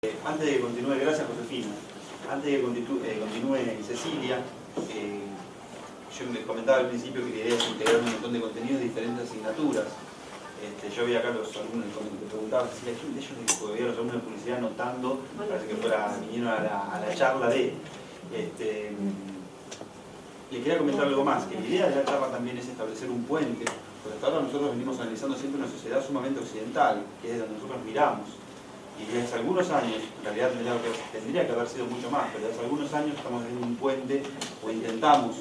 Antes de que continúe, gracias Josefina, antes de que continúe Cecilia, yo les comentaba al principio que la idea es integrar un montón de contenidos de diferentes asignaturas. Yo veía acá los alumnos que te preguntaban, Cecilia, ¿quién de ellos? Porque veía los alumnos de publicidad anotando, parece que vinieron a la charla de... Le quería comentar algo más, que la idea de la charla también es establecer un puente, porque hasta ahora nosotros venimos analizando siempre una sociedad sumamente occidental, que es de donde nosotros miramos. Y desde hace algunos años, en realidad tendría que haber sido mucho más, pero desde hace algunos años estamos haciendo un puente, o intentamos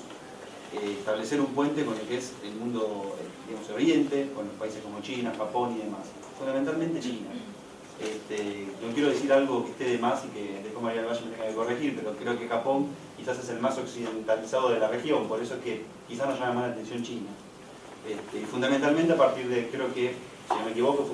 establecer un puente con el que es el mundo, digamos, Oriente, con los países como China, Japón y demás. Fundamentalmente China. No quiero decir algo que esté de más y que después María del Valle me tenga que corregir, pero creo que Japón quizás es el más occidentalizado de la región, por eso es que quizás nos llama más la atención China. Y fundamentalmente a partir de, creo que, si no me equivoco,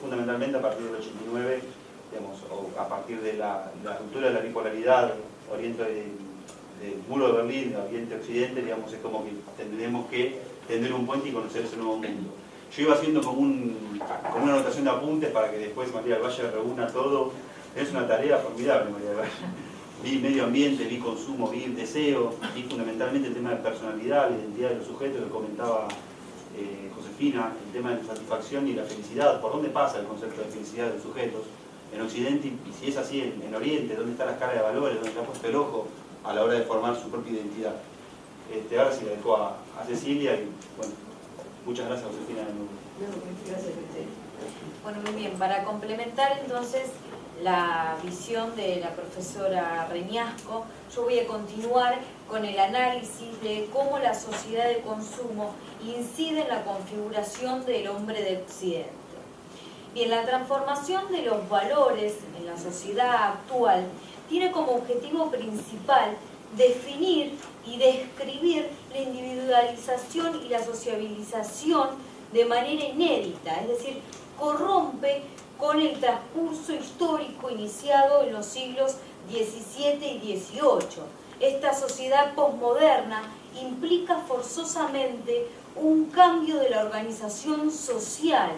fundamentalmente a partir del 89, digamos, o a partir de la ruptura de la bipolaridad Oriente del muro de Berlín, Oriente-Occidente, digamos, es como que tendremos que tender un puente y conocer ese nuevo mundo. Yo iba haciendo como una anotación de apuntes para que después María del Valle reúna todo. Es una tarea formidable, María del Valle. Vi medio ambiente, vi consumo, vi deseo, vi fundamentalmente el tema de personalidad, la identidad de los sujetos que comentaba Josefina, el tema de la satisfacción y la felicidad. ¿Por dónde pasa el concepto de felicidad de los sujetos? En Occidente, y si es así en Oriente, ¿dónde está la escala de valores? ¿Dónde está puesto el ojo a la hora de formar su propia identidad? Ahora sí le dejo a Cecilia y bueno, muchas gracias Josefina de nuevo. Bueno, muy bien, para complementar entonces la visión de la profesora Reñasco, yo voy a continuar con el análisis de cómo la sociedad de consumo incide en la configuración del hombre de Occidente. Bien, la transformación de los valores en la sociedad actual tiene como objetivo principal definir y describir la individualización y la sociabilización de manera inédita, es decir, corrompe con el transcurso histórico iniciado en los siglos XVII y XVIII. Esta sociedad posmoderna implica forzosamente un cambio de la organización social,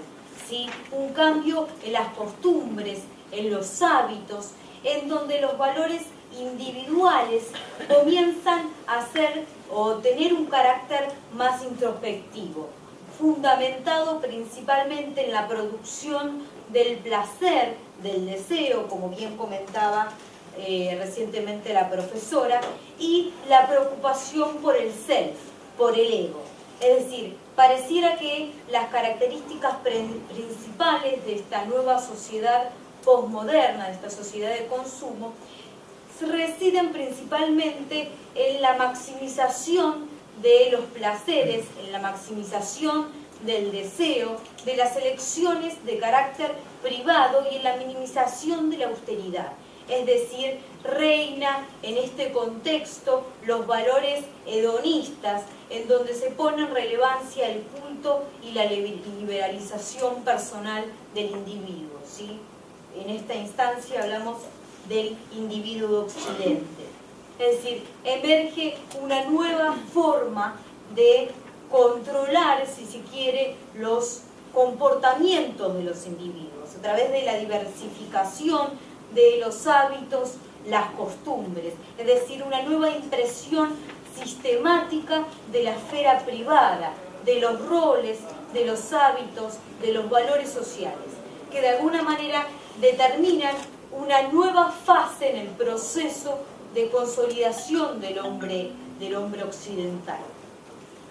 ¿sí? Un cambio en las costumbres, en los hábitos, en donde los valores individuales comienzan a ser o tener un carácter más introspectivo, fundamentado principalmente en la producción del placer, del deseo, como bien comentaba recientemente la profesora, y la preocupación por el self, por el ego. Es decir, pareciera que las características principales de esta nueva sociedad posmoderna, de esta sociedad de consumo, residen principalmente en la maximización de los placeres, en la maximización del deseo, de las elecciones de carácter privado y en la minimización de la austeridad. Es decir, reina en este contexto los valores hedonistas, en donde se pone en relevancia el culto y la liberalización personal del individuo, ¿sí? En esta instancia hablamos del individuo de Occidente. Es decir, emerge una nueva forma de controlar, si se quiere, los comportamientos de los individuos, a través de la diversificación de los hábitos, las costumbres, es decir, una nueva impresión sistemática de la esfera privada, de los roles, de los hábitos, de los valores sociales, que de alguna manera determinan una nueva fase en el proceso de consolidación del hombre occidental.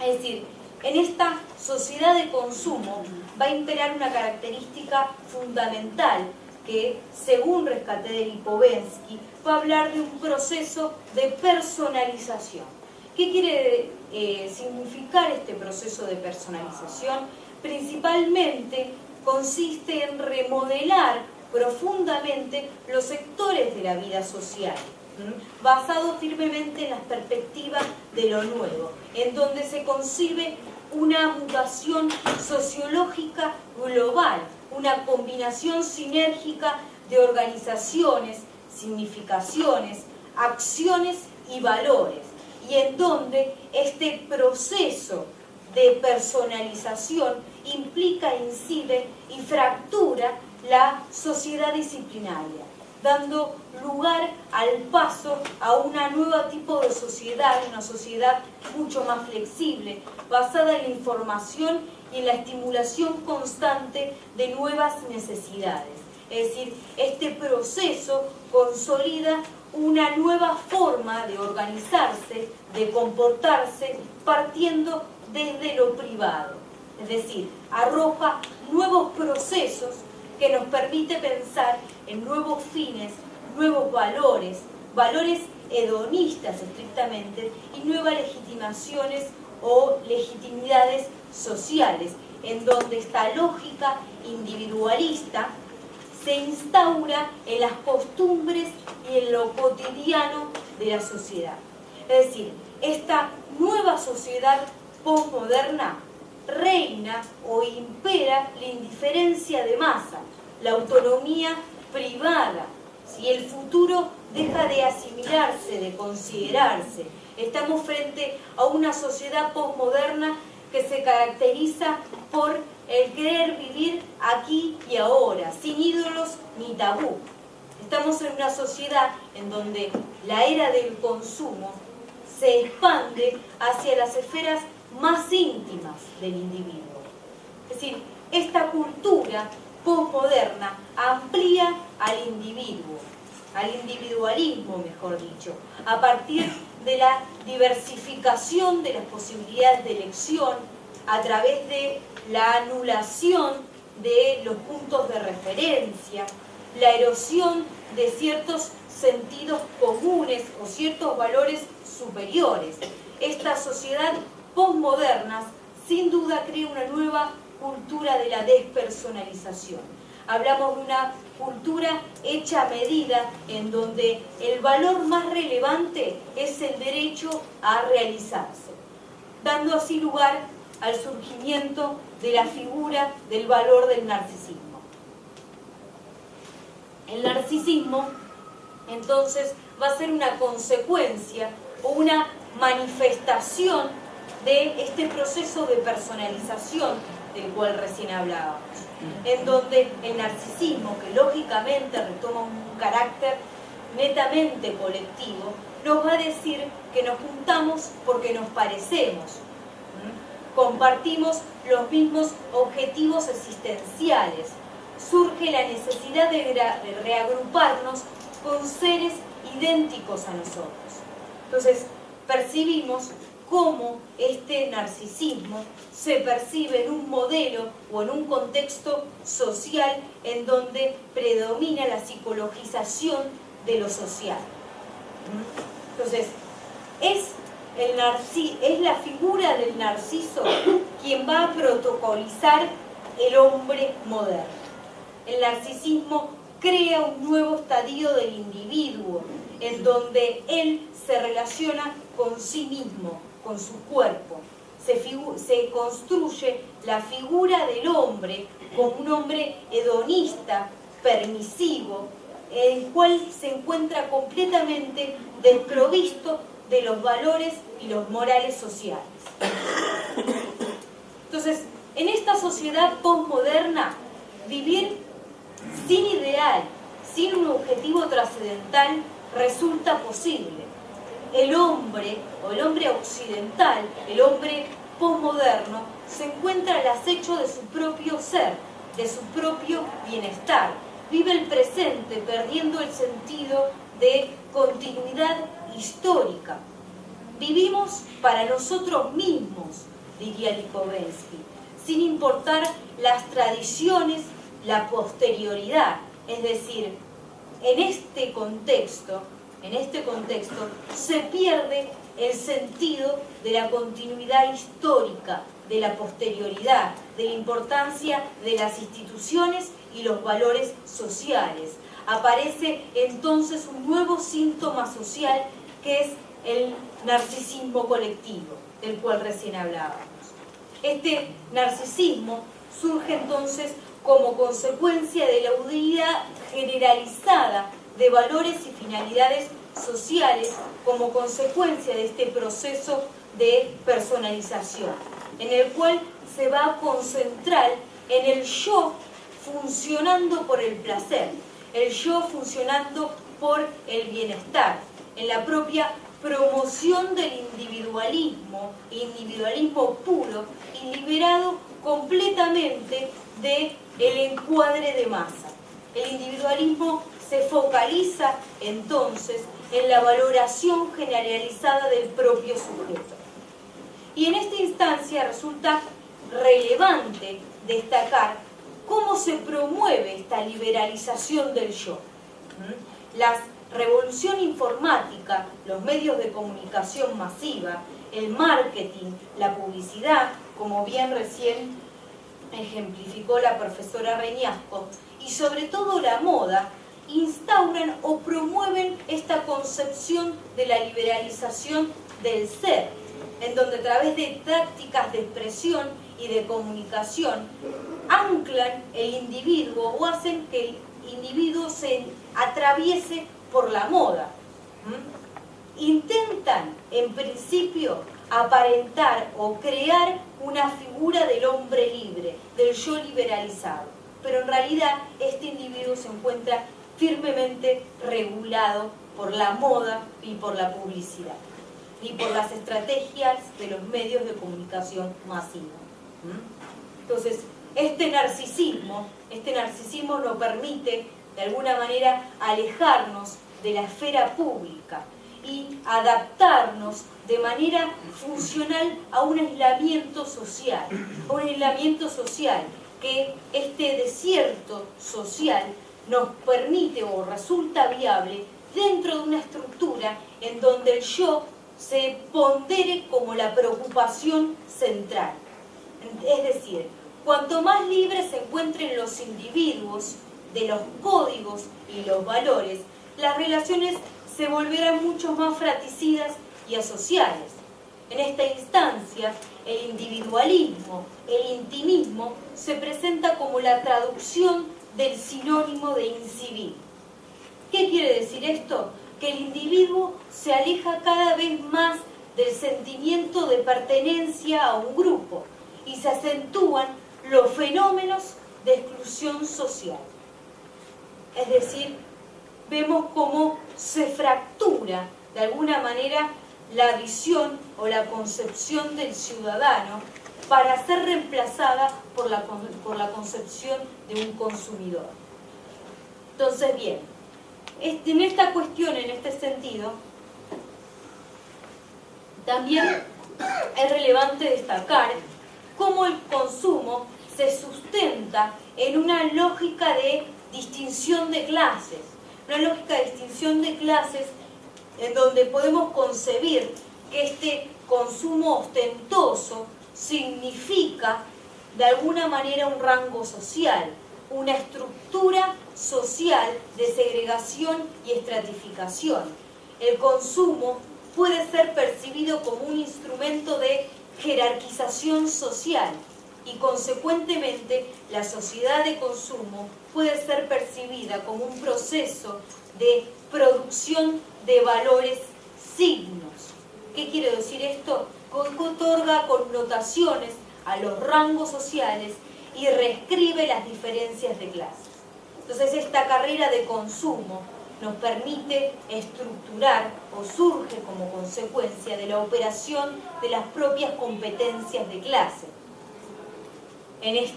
Es decir, en esta sociedad de consumo va a imperar una característica fundamental que, según rescaté de Lipovetsky, va a hablar de un proceso de personalización. ¿Qué quiere significar este proceso de personalización? Principalmente consiste en remodelar profundamente los sectores de la vida social, basado firmemente en las perspectivas de lo nuevo, en donde se concibe una mutación sociológica global, una combinación sinérgica de organizaciones, significaciones, acciones y valores, y en donde este proceso de personalización implica, incide y fractura la sociedad disciplinaria. dando lugar al paso a una nueva tipo de sociedad, una sociedad mucho más flexible, basada en la información y en la estimulación constante de nuevas necesidades. Es decir, este proceso consolida una nueva forma de organizarse, de comportarse, partiendo desde lo privado. Es decir, arroja nuevos procesos que nos permite pensar en nuevos fines, nuevos valores, valores hedonistas estrictamente, y nuevas legitimaciones o legitimidades sociales, en donde esta lógica individualista se instaura en las costumbres y en lo cotidiano de la sociedad. Es decir, esta nueva sociedad posmoderna reina o impera la indiferencia de masa, la autonomía privada. Si el futuro deja de asimilarse, de considerarse, estamos frente a una sociedad posmoderna que se caracteriza por el querer vivir aquí y ahora, sin ídolos ni tabú. Estamos en una sociedad en donde la era del consumo se expande hacia las esferas más íntimas del individuo. Es decir, esta cultura posmoderna amplía al individuo, al individualismo, mejor dicho, a partir de la diversificación de las posibilidades de elección, a través de la anulación de los puntos de referencia, la erosión de ciertos sentidos comunes o ciertos valores superiores. Esta sociedad posmoderna sin duda crea una nueva cultura de la despersonalización. Hablamos de una cultura hecha a medida en donde el valor más relevante es el derecho a realizarse, dando así lugar al surgimiento de la figura del valor del narcisismo. El narcisismo, entonces, va a ser una consecuencia o una manifestación de este proceso de personalización del cual recién hablábamos, en donde el narcisismo, que lógicamente retoma un carácter netamente colectivo, nos va a decir que nos juntamos porque nos parecemos, compartimos los mismos objetivos existenciales, surge la necesidad de reagruparnos con seres idénticos a nosotros. Entonces, percibimos cómo este narcisismo se percibe en un modelo o en un contexto social en donde predomina la psicologización de lo social. Entonces, es la figura del narciso quien va a protocolizar el hombre moderno. El narcisismo crea un nuevo estadio del individuo, en donde él se relaciona con sí mismo, con su cuerpo. Se construye la figura del hombre como un hombre hedonista, permisivo, el cual se encuentra completamente desprovisto de los valores y los morales sociales. Entonces, en esta sociedad posmoderna, vivir sin ideal, sin un objetivo trascendental, resulta posible. El hombre, o el hombre occidental, el hombre posmoderno, se encuentra al acecho de su propio ser, de su propio bienestar. Vive el presente, perdiendo el sentido de continuidad histórica. Vivimos para nosotros mismos, diría Lipovetsky, sin importar las tradiciones, la posterioridad. Es decir, en este contexto se pierde el sentido de la continuidad histórica, de la posterioridad, de la importancia de las instituciones y los valores sociales. Aparece entonces un nuevo síntoma social que es el narcisismo colectivo, del cual recién hablábamos. Este narcisismo surge entonces como consecuencia de la unidad generalizada de valores y finalidades sociales, como consecuencia de este proceso de personalización, en el cual se va a concentrar en el yo funcionando por el placer. el yo funcionando por el bienestar, en la propia promoción del individualismo puro y liberado completamente del encuadre de masa. El individualismo se focaliza entonces en la valoración generalizada del propio sujeto. Y en esta instancia resulta relevante destacar cómo se promueve esta liberalización del yo. La revolución informática, los medios de comunicación masiva, el marketing, la publicidad, como bien recién ejemplificó la profesora Reñasco, y sobre todo la moda, instauran o promueven esta concepción de la liberalización del ser, en donde a través de tácticas de expresión y de comunicación anclan el individuo o hacen que el individuo se atraviese por la moda. Intentan, en principio, aparentar o crear una figura del hombre libre, del yo liberalizado, pero en realidad este individuo se encuentra firmemente regulado por la moda y por la publicidad y por las estrategias de los medios de comunicación masivos. Entonces, este narcisismo nos permite de alguna manera alejarnos de la esfera pública y adaptarnos de manera funcional a un aislamiento social, que este desierto social nos permite o resulta viable dentro de una estructura en donde el yo se pondere como la preocupación central. Es decir, cuanto más libres se encuentren los individuos de los códigos y los valores, las relaciones se volverán mucho más fratricidas y asociales. En esta instancia, el individualismo, el intimismo, se presenta como la traducción del sinónimo de incivil. ¿Qué quiere decir esto? Que el individuo se aleja cada vez más del sentimiento de pertenencia a un grupo y se acentúan los fenómenos de exclusión social. Es decir, vemos cómo se fractura de alguna manera la visión o la concepción del ciudadano para ser reemplazada por la concepción de un consumidor. Entonces, bien, en esta cuestión, en este sentido, también es relevante destacar cómo el consumo se sustenta en una lógica de distinción de clases, en donde podemos concebir que este consumo ostentoso significa de alguna manera un rango social, una estructura social de segregación y estratificación. El consumo puede ser percibido como un instrumento de jerarquización social y consecuentemente la sociedad de consumo puede ser percibida como un proceso de producción de valores signos. ¿Qué quiere decir esto? Que otorga connotaciones a los rangos sociales y reescribe las diferencias de clases. Entonces esta carrera de consumo nos permite estructurar o surge como consecuencia de la operación de las propias competencias de clase. Dentro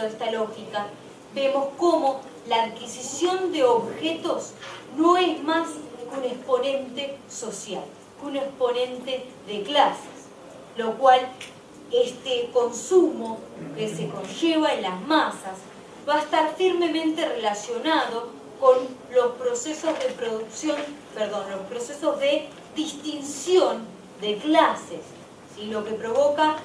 de esta lógica, vemos cómo la adquisición de objetos no es más que un exponente social, que un exponente de clases, lo cual este consumo que se conlleva en las masas va a estar firmemente relacionado con los procesos de los procesos de distinción de clases. Y lo que provoca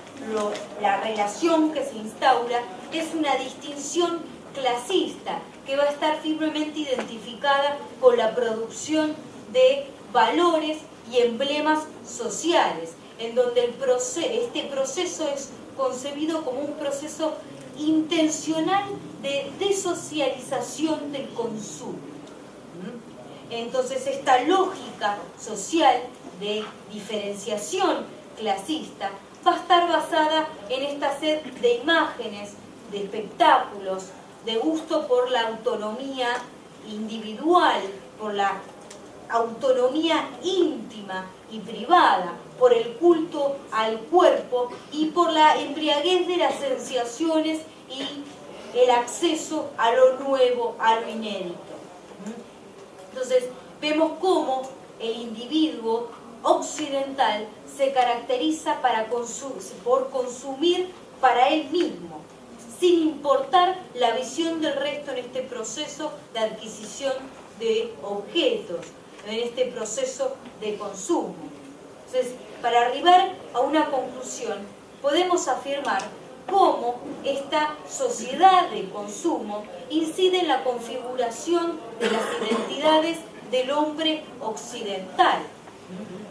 la relación que se instaura es una distinción clasista que va a estar firmemente identificada con la producción de valores y emblemas sociales, en donde este proceso es concebido como un proceso intencional de desocialización del consumo. Entonces esta lógica social de diferenciación clasista va a estar basada en esta sed de imágenes, de espectáculos, de gusto por la autonomía individual, por la autonomía íntima y privada, por el culto al cuerpo y por la embriaguez de las sensaciones y el acceso a lo nuevo, a lo inédito. Entonces, vemos cómo el individuo occidental se caracteriza por consumir para él mismo, sin importar la visión del resto en este proceso de adquisición de objetos, en este proceso de consumo. Entonces, para arribar a una conclusión, podemos afirmar cómo esta sociedad de consumo incide en la configuración de las identidades del hombre occidental,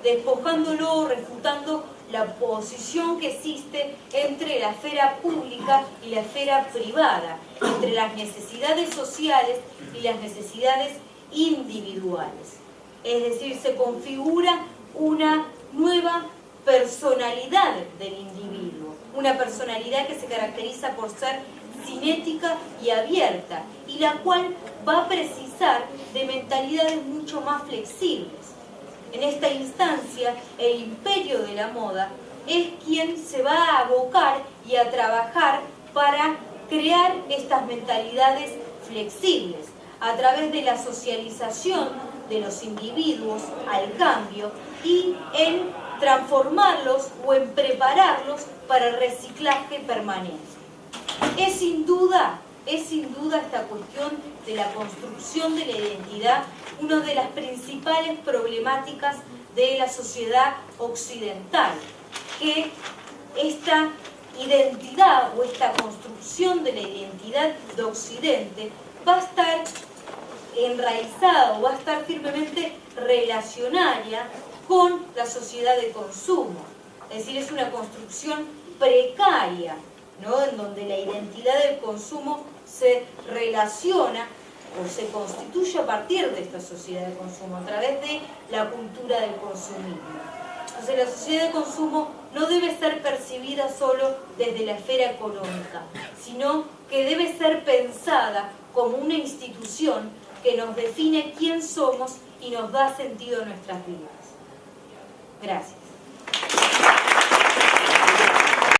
despojándolo, refutando la oposición que existe entre la esfera pública y la esfera privada, entre las necesidades sociales y las necesidades individuales. Es decir, se configura una nueva personalidad del individuo, una personalidad que se caracteriza por ser cinética y abierta, y la cual va a precisar de mentalidades mucho más flexibles. En esta instancia, el imperio de la moda es quien se va a abocar y a trabajar para crear estas mentalidades flexibles, a través de la socialización de los individuos al cambio y en transformarlos o en prepararlos para el reciclaje permanente. Es sin duda esta cuestión de la construcción de la identidad una de las principales problemáticas de la sociedad occidental, que esta identidad o esta construcción de la identidad de Occidente va a estar enraizada o va a estar firmemente relacionaria con la sociedad de consumo. Es decir, es una construcción precaria, ¿no?, en donde la identidad del consumo se relaciona o se constituye a partir de esta sociedad de consumo, a través de la cultura del consumismo. Entonces, la sociedad de consumo no debe ser percibida solo desde la esfera económica, sino que debe ser pensada como una institución que nos define quién somos y nos da sentido a nuestras vidas. Gracias.